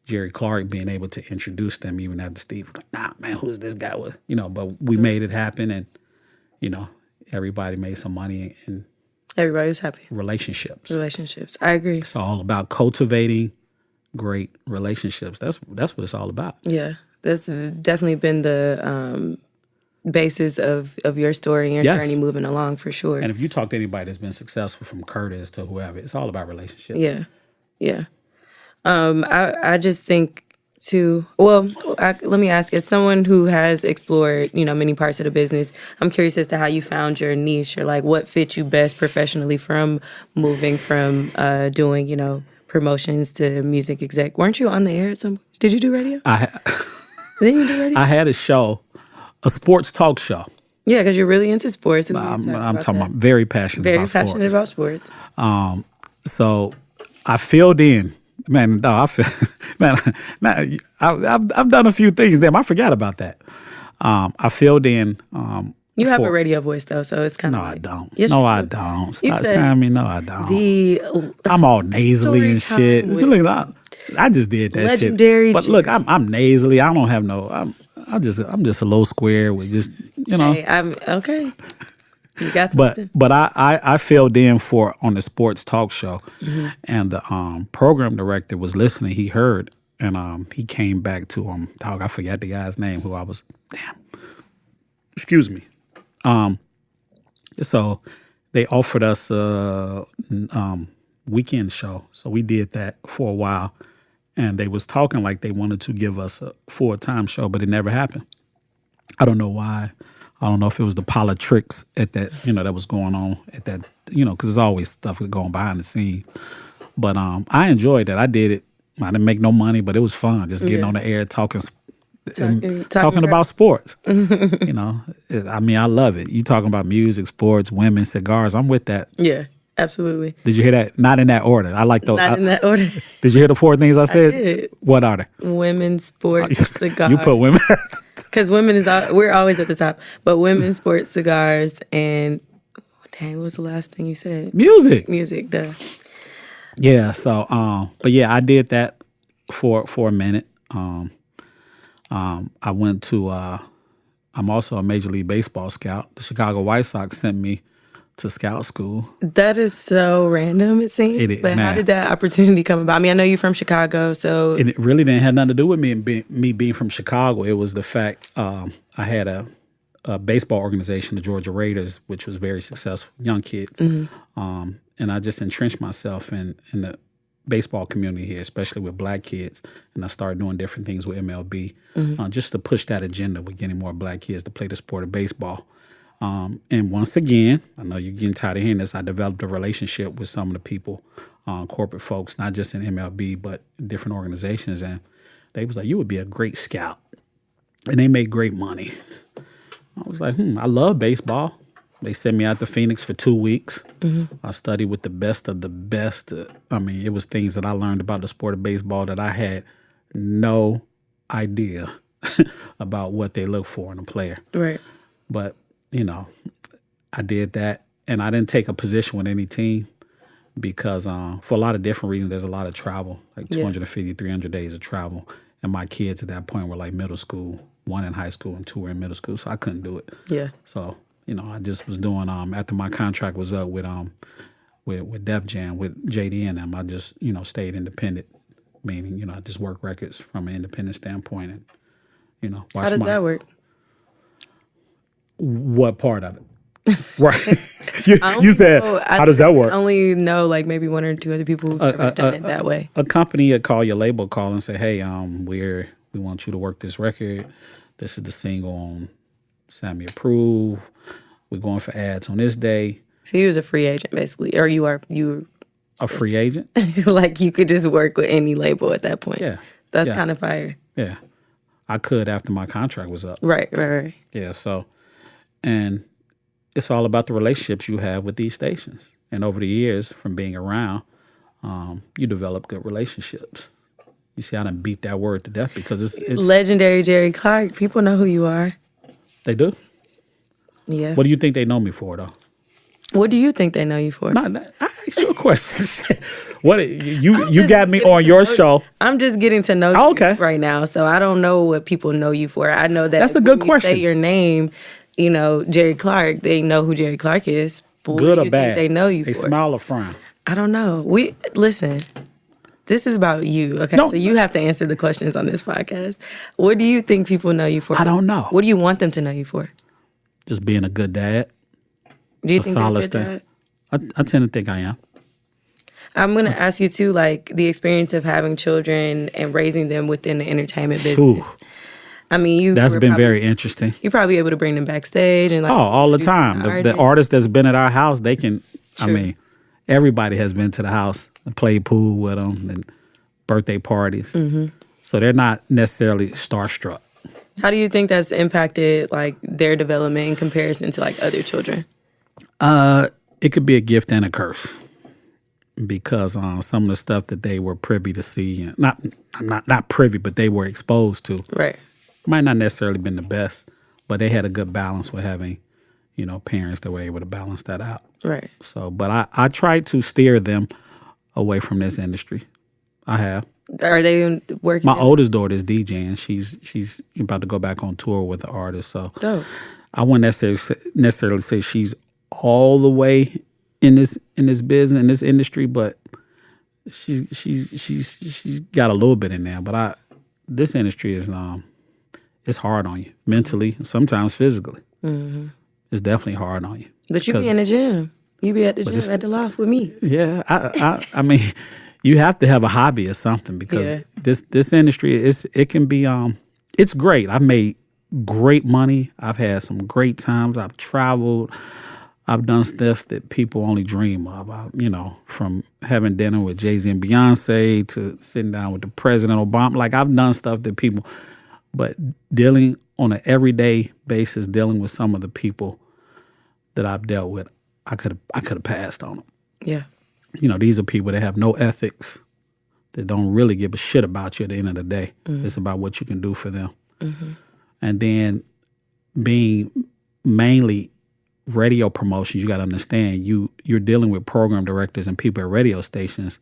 Jerry Clark being able to introduce them even after Steve was like, nah, man, who's this guy with? You know, but we made it happen, and, you know, everybody made some money, and everybody was happy. Relationships. I agree. It's all about cultivating great relationships. That's what it's all about. Yeah, that's definitely been the basis of your story and your journey moving along, for sure. And if you talk to anybody that's been successful, from Curtis to whoever, it's all about relationships. Yeah. I just think too. Well, let me ask, as someone who has explored, you know, many parts of the business, I'm curious as to how you found your niche, or like what fit you best professionally from moving from doing, you know, promotions to music exec. Weren't you on the air at some point? Did you do radio? Didn't you do radio? I had a show, a sports talk show. Yeah, because you're really into sports. I'm talking about very passionate about sports. So I filled in. Man, no, I've done a few things. Damn, I forgot about that. I filled in. You have a radio voice, though, so it's kind of I don't. Yes, no, I don't. Stop saying me. No, I don't. I'm all nasally and shit. I just did that legendary shit. But look, I'm nasally. I don't have no. I'm just a little square with just, you know. Hey, I'm okay. You got something. But I filled in on the sports talk show, mm-hmm. and the program director was listening. He heard, and he came back to dog. I forgot the guy's name. Who I was. Damn. Excuse me. So they offered us a weekend show. So we did that for a while, and they was talking like they wanted to give us a full-time show, but it never happened. I don't know why. I don't know if it was the politics at that, you know, that was going on at that, you know, because there's always stuff going behind the scenes. But I enjoyed that. I did it I didn't make no money, but it was fun just getting on the air talking Talking about sports. You know, I love it. You talking about music, sports, women, cigars. I'm with that. Yeah, absolutely. Did you hear that? Not in that order. I like those. Not in that order. Did you hear the 4 things I said? I did. What are they? Women, sports, cigars. You put women. Because women we're always at the top. But women, sports, cigars, and dang, what was the last thing you said? Music. Music, duh. Yeah. So, but yeah, I did that for a minute. I went to. I'm also a Major League Baseball scout. The Chicago White Sox sent me to scout school. That is so random, it seems. But how did that opportunity come about? I mean, I know you're from Chicago, so and it really didn't have nothing to do with me being from Chicago. It was the fact I had a baseball organization, the Georgia Raiders, which was very successful, young kids, and I just entrenched myself in the baseball community here, especially with black kids, and I started doing different things with MLB, just to push that agenda with getting more black kids to play the sport of baseball. And once again, I know you're getting tired of hearing this, I developed a relationship with some of the people, corporate folks, not just in MLB, but different organizations. And they was like, you would be a great scout. And they made great money. I was like, I love baseball. They sent me out to Phoenix for 2 weeks. I studied with the best of the best. It was things that I learned about the sport of baseball that I had no idea about what they look for in a player. right. But I did that, and I didn't take a position with any team because for a lot of different reasons, there's a lot of travel, like 250, 300 days of travel. And my kids at that point were like middle school, 1 in high school and 2 were in middle school, so I couldn't do it. Yeah. So, I just was doing, after my contract was up with Def Jam, with JD and them, I just, stayed independent, meaning, I just work records from an independent standpoint and, How does that work? What part of it? Right. you said, how does that work? I only know like maybe 1 or 2 other people who've ever done it that way. A company would call your label, and say, hey, we want you to work this record. This is the single on Sammy Approve. We're going for ads on this day. So you was a free agent basically, or you a free agent? Like you could just work with any label at that point. Yeah. That's kind of fire. Yeah. I could after my contract was up. Right. Yeah, so, and it's all about the relationships you have with these stations. And over the years, from being around, you develop good relationships. You see, I done beat that word to death because it's legendary Jerry Clark. People know who you are. They do? Yeah. What do you think they know me for, though? What do you think they know you for? No, I asked you a question. What you got me on your show? I'm just getting to know you right now, so I don't know what people know you for. I know that that's a good question. Say your name, Jerry Clark. They know who Jerry Clark is. But good what or do you bad? Think they know you they for? Smile or frown? I don't know. Listen. This is about you, okay? No. So you have to answer the questions on this podcast. What do you think people know you for? I don't know. What do you want them to know you for? Just being a good dad. Do you think you're a good dad? I tend to think I am. I'm going to ask you, too, like, the experience of having children and raising them within the entertainment business. Ooh. I mean, that's been very interesting. You're probably able to bring them backstage and like all the time. The artists that's been at our house, they can. True. I mean, everybody has been to the house and played pool with them and birthday parties. Mm-hmm. So they're not necessarily starstruck. How do you think that's impacted like their development in comparison to like other children? It could be a gift and a curse because some of the stuff that they were privy to see, and not privy, but they were exposed to. Right. Might not necessarily been the best, but they had a good balance with having, parents that were able to balance that out. Right. So, but I tried to steer them away from this industry. I have. Are they working? My oldest daughter is DJing. She's about to go back on tour with the artist. So dope. I wouldn't necessarily say she's all the way in this business, in this industry, but she's got a little bit in there. But this industry is it's hard on you mentally and sometimes physically. Mm-hmm. It's definitely hard on you. But you be in the gym. You be at the gym at the loft with me. Yeah, I mean, you have to have a hobby or something because this industry it can be it's great. I've made great money. I've had some great times. I've traveled. I've done stuff that people only dream of. From having dinner with Jay-Z and Beyonce to sitting down with the President Obama. Like, I've done stuff that people, but dealing on an everyday basis, dealing with some of the people that I've dealt with, I could have passed on them. Yeah. These are people that have no ethics, that don't really give a shit about you at the end of the day. It's about what you can do for them. And then being mainly radio promotions, you got to understand you're dealing with program directors and people at radio stations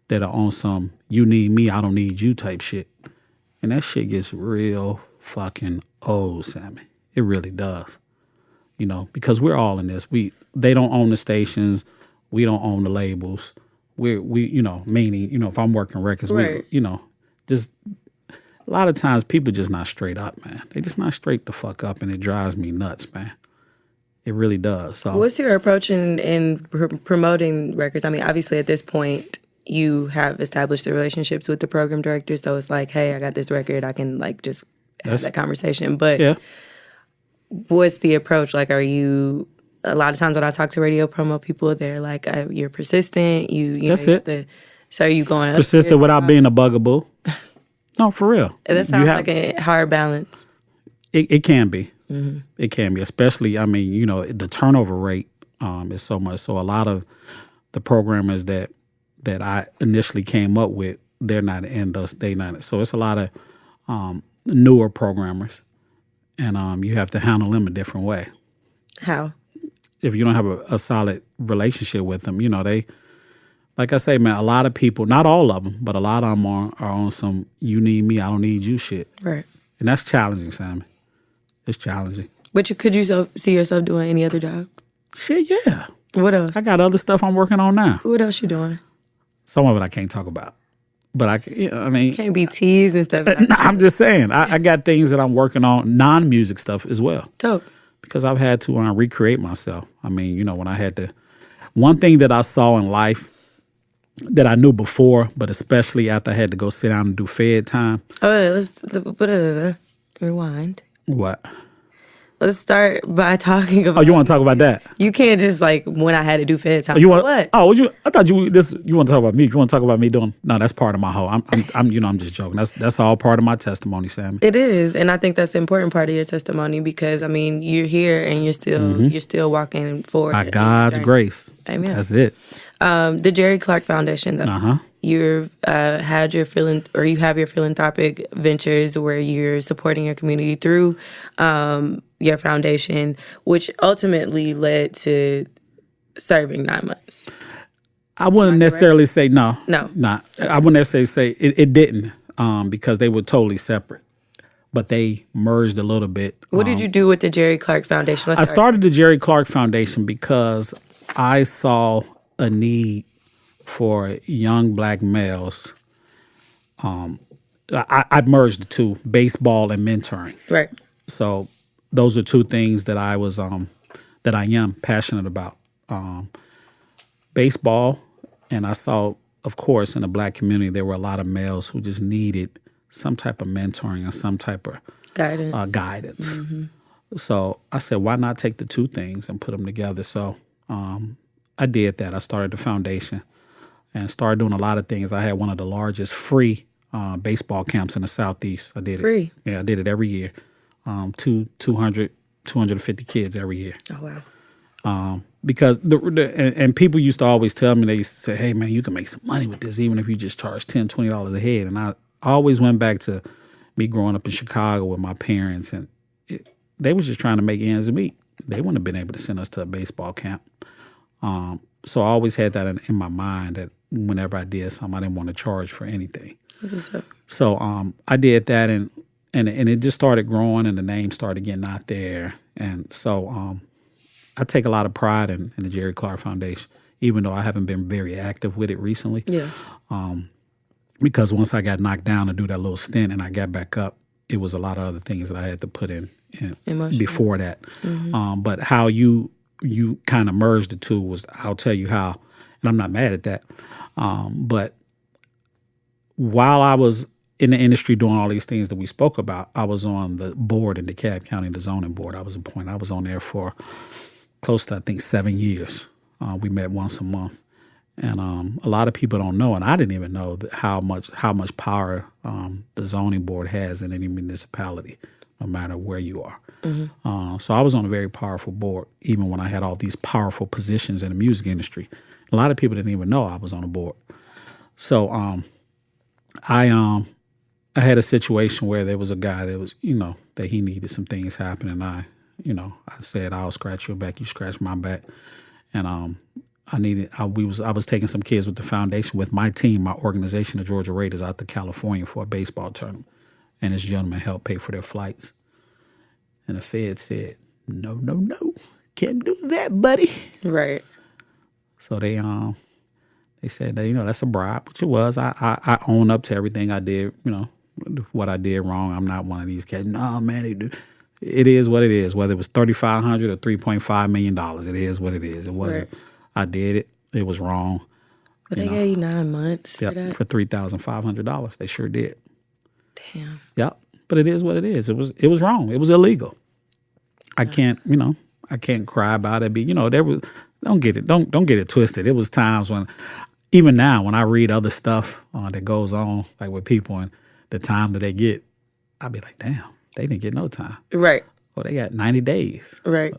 that are on some "you need me, I don't need you" type shit, and that shit gets real fucking old, Sammy. It really does. Because we're all in this. They don't own the stations, we don't own the labels. Meaning, if I'm working records, right. Just a lot of times people just not straight up, man. They just not straight the fuck up, and it drives me nuts, man. It really does. So, what's your approach in promoting records? I mean, obviously at this point, you have established the relationships with the program directors, so it's like, hey, I got this record, I can just have that conversation. But yeah. What's the approach? Like, are you? A lot of times when I talk to radio promo people, they're like, you're persistent. That's it. So are you going persistent without being a bugaboo? No, for real. That sounds like a hard balance. It can be. Mm-hmm. It can be, especially, the turnover rate is so much. So a lot of the programmers that I initially came up with, they're not in those. They not. So it's a lot of newer programmers, and you have to handle them a different way. How? If you don't have a solid relationship with them, they, like I say, man, a lot of people, not all of them, but a lot of them are on some "you need me, I don't need you" shit. Right. And that's challenging, Sammy. It's challenging. But could you see yourself doing any other job? Shit, yeah. What else? I got other stuff I'm working on now. What else you doing? Some of it I can't talk about. But can't be teased and stuff. I'm just saying, I got things that I'm working on, non-music stuff as well. Dope. Because I've had to recreate myself. When I had to, one thing that I saw in life that I knew before, but especially after I had to go sit down and do Fed time. Oh, let's rewind. What? Let's start by talking about. Oh, you want to talk about that? You can't just when I had to do Fed time. Oh, you want what? Oh, I thought you want to talk about me. You want to talk about me doing? No, that's part of my whole. I'm just joking. That's all part of my testimony, Sammy. It is, and I think that's an important part of your testimony because you're here and you're still walking forward. By God's grace. Amen. That's it. The Jerry Clark Foundation, though. Uh-huh. You have your philanthropic ventures where you're supporting your community through your foundation, which ultimately led to serving 9 months. I wouldn't necessarily say no. No. Not. I wouldn't necessarily say it didn't because they were totally separate, but they merged a little bit. What did you do with the Jerry Clark Foundation? I started the Jerry Clark Foundation because I saw a need for young black males. I merged the two, baseball and mentoring. Right. So those are two things that I am passionate about. Baseball, and I saw, of course, in the black community, there were a lot of males who just needed some type of mentoring and some type of guidance. Mm-hmm. So I said, why not take the two things and put them together? So I did that. I started the foundation and started doing a lot of things. I had one of the largest free baseball camps in the Southeast. I did free? Yeah, I did it every year. 250 kids every year. Oh, wow. Because and people used to always tell me, they used to say, hey, man, you can make some money with this even if you just charge $10, $20 a head. And I always went back to me growing up in Chicago with my parents, and they was just trying to make ends meet. They wouldn't have been able to send us to a baseball camp. So I always had that in my mind that whenever I did something, I didn't want to charge for anything. So I did that, and it just started growing, and the name started getting out there. And so I take a lot of pride in the Jerry Clark Foundation, even though I haven't been very active with it recently. Yeah. Because once I got knocked down to do that little stint and I got back up, it was a lot of other things that I had to put in before that. Mm-hmm. But how you kind of merged the two was, I'll tell you how, and I'm not mad at that. But while I was in the industry doing all these things that we spoke about, I was on the board in DeKalb County, the zoning board. I was appointed. I was on there for close to, I think, 7 years. We met once a month. And a lot of people don't know, and I didn't even know how much power the zoning board has in any municipality, no matter where you are. So I was on a very powerful board, even when I had all these powerful positions in the music industry. A lot of people didn't even know I was on a board. So I had a situation where there was a guy that was, that he needed some things happen, and I said, I'll scratch your back, you scratch my back, and I was taking some kids with the foundation with my team, my organization, the Georgia Raiders, out to California for a baseball tournament, and this gentleman helped pay for their flights. And the Fed said, no, can't do that, buddy. Right. So they said that, that's a bribe, which it was. I own up to everything I did, what I did wrong. I'm not one of these cats. No, man, they do. It is what it is. Whether it was $3,500 or $3.5 million, it is what it is. It wasn't. Right. I did it. It was wrong. But they gave you 9 months for that? For $3,500. They sure did. Damn. Yep. But it is what it is. It was wrong. It was illegal. I can't cry about it. There was, don't get it twisted. It was times when, even now, when I read other stuff that goes on, like with people and the time that they get, I'd be like, damn, they didn't get no time. Right. Well, they got 90 days. Right.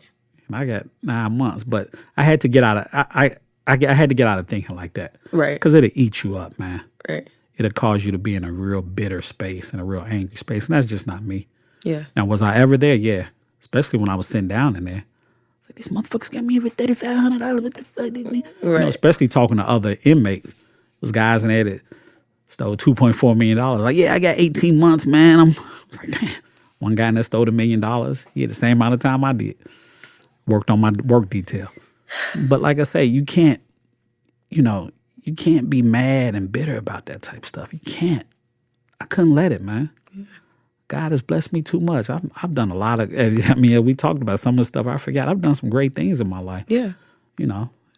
And I got 9 months. But I had to get out of I had to get out of thinking like that. Right. Because it'll eat you up, man. Right. It'll cause you to be in a real bitter space and a real angry space. And that's just not me. Yeah. Now, was I ever there? Yeah. Especially when I was sitting down in there. It's like, these motherfuckers got me here for $3,500. What the fuck did they? Right. Especially talking to other inmates. Those guys in there that stole $2.4 million. Like, yeah, I got 18 months, man. I was like, damn. One guy in there stole $1 million. He had the same amount of time I did. Worked on my work detail. But like I say, you can't be mad and bitter about that type of stuff. You can't. I couldn't let it, man. Yeah. God has blessed me too much. I've done a lot of, we talked about some of the stuff I forgot. I've done some great things in my life. Yeah.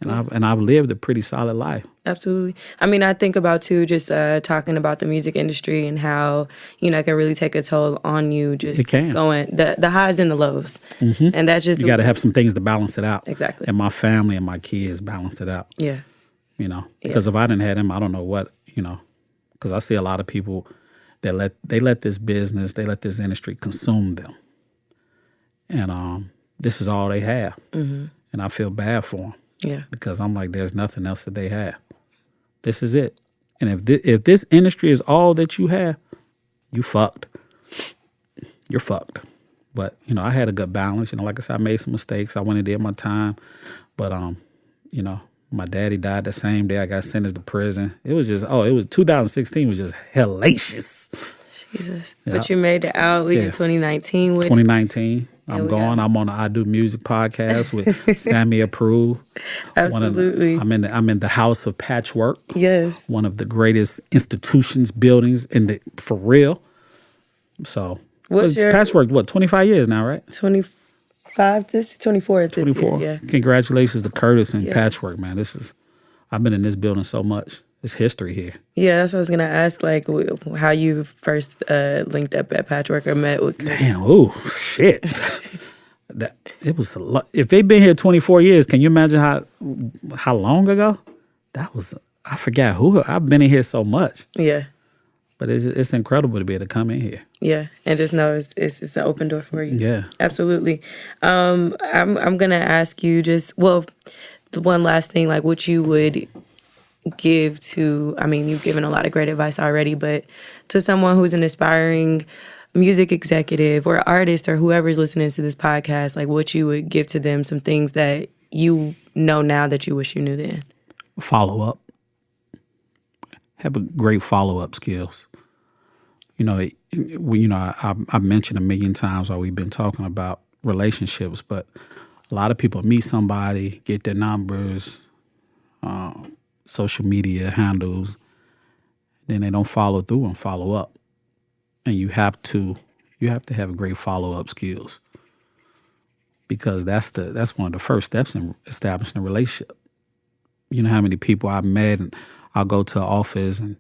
I've lived a pretty solid life. Absolutely. I think about, too, just talking about the music industry and how, it can really take a toll on you just going, the highs and the lows. Mm-hmm. And that's just... You got to have some things to balance it out. Exactly. And my family and my kids balanced it out. Yeah. Because if I didn't have them, I don't know what, because I see a lot of people that let this business, they let this industry consume them. And this is all they have. Mm-hmm. And I feel bad for them. Yeah. Because I'm like, there's nothing else that they have. This is it. And if this industry is all that you have, you fucked. You're fucked. But, I had a good balance. Like I said, I made some mistakes. I went and did my time. But, my daddy died the same day I got sentenced to prison. It was 2016 was just hellacious. Jesus. Yeah. But you made it out. We did 2019 with 2019. I'm going. I'm on the IdOMUSIC podcast with Sammy Approved. Absolutely. I'm in the house of Patchwerk. Yes. One of the greatest institutions, buildings for real. So Patchwerk, 25 years now, right? 24 this 24. year, yeah. Congratulations to Curtis and Patchwerk, man. I've been in this building so much. It's history here. Yeah, that's what I was gonna ask. Like, how you first linked up at Patchwerk or met with Curtis. Damn, ooh, shit. It was a lot. If they've been here 24 years, can you imagine how long ago? I forgot who. I've been in here so much. Yeah. But it's incredible to be able to come in here. Yeah, and just know it's an open door for you. Yeah, absolutely. I'm gonna ask you the one last thing, like what you would give to. You've given a lot of great advice already, but to someone who's an aspiring music executive or artist or whoever's listening to this podcast, like what you would give to them, some things that you know now that you wish you knew then. Follow up. Have a great follow up skills. I've mentioned a million times while we've been talking about relationships, but a lot of people meet somebody, get their numbers, social media handles, then they don't follow through and follow up. And you have to have great follow up skills because that's one of the first steps in establishing a relationship. You know how many people I've met, and I'll go to an office and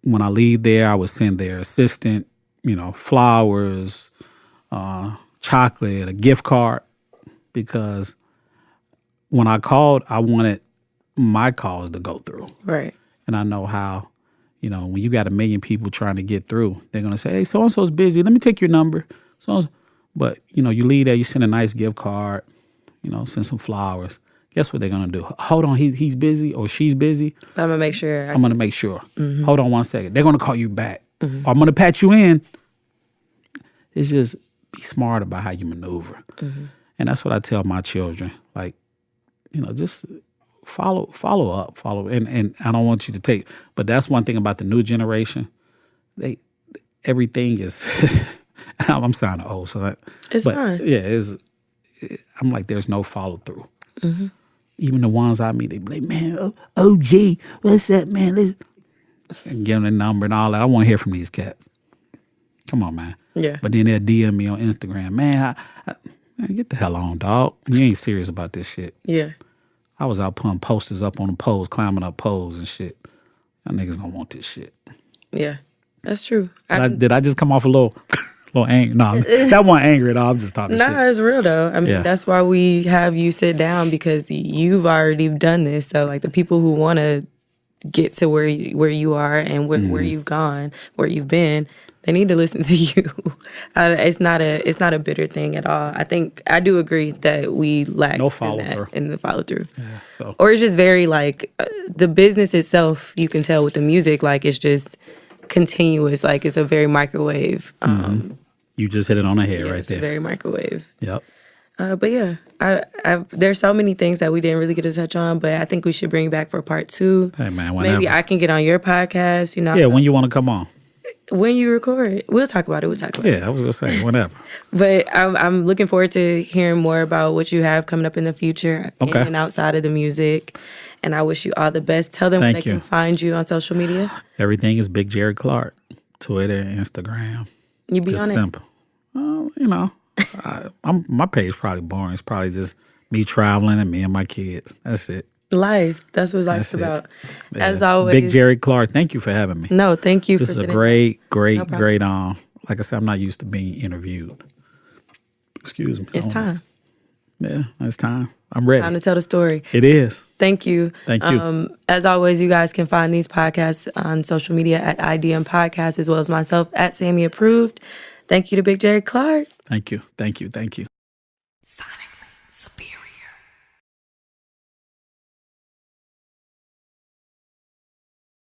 when I leave there, I would send their assistant, flowers, chocolate, a gift card. because when I called, I wanted my calls to go through. Right. And I know how, when you got 1 million people trying to get through, they're going to say, hey, so-and-so's busy. Let me take your number. But, you leave there, you send a nice gift card, send some flowers. Guess what they're going to do? Hold on, he's busy or she's busy. But I'm going to make sure. I'm going to make sure. Mm-hmm. Hold on 1 second. They're going to call you back. Mm-hmm. Or I'm going to patch you in. It's just be smart about how you maneuver. Mm-hmm. And that's what I tell my children. Like, just follow up. And I don't want you to take, but that's one thing about the new generation. Everything is, I'm sounding old. So it's fine. Yeah, I'm like, there's no follow through. Mm-hmm. Even the ones I meet, they be like, man, OG, what's that, man? And give them the number and all that. I want to hear from these cats. Come on, man. Yeah. But then they'll DM me on Instagram. Man, man, get the hell on, dog. You ain't serious about this shit. Yeah. I was out putting posters up on the poles, climbing up poles and shit. Y'all niggas don't want this shit. Yeah, that's true. Did I just come off a little angry? No, that wasn't angry at all. I'm just talking shit. Nah, it's real though. I mean, That's why we have you sit down, because you've already done this. So like the people who want to get to where you are and where you've gone, where you've been, they need to listen to you. It's not a bitter thing at all. I do agree that we lack no follow through in the follow through. Yeah, or it's just very like the business itself. You can tell with the music, like it's just continuous. Like it's a very microwave. You just hit it on the head right it's there. It's a very microwave. Yep. But yeah, there's so many things that we didn't really get to touch on, but I think we should bring back for part 2. Hey man, whenever. Maybe I can get on your podcast. Yeah, when you want to come on. When you record, we'll talk about it. Yeah, I was gonna say whenever. But I'm looking forward to hearing more about what you have coming up in the future, in and outside of the music. And I wish you all the best. Tell them where they can find you on social media. Everything is Big Jerry Clark, Twitter, Instagram. You be just on simple. My page probably boring. It's probably just me traveling and me and my kids. That's it. Life. That's what life's about. Yeah. As always. Big Jerry Clark, thank you for having me. No, thank you this for is a great like I said, I'm not used to being interviewed. Excuse me. It's time. Yeah, it's time. I'm ready. Time to tell the story. It is. Thank you. Thank you. As always, you guys can find these podcasts on social media at IDM Podcast, as well as myself at Sammy Approved. Thank you to Big Jerry Clark. Thank you. Thank you. Thank you. Sonic.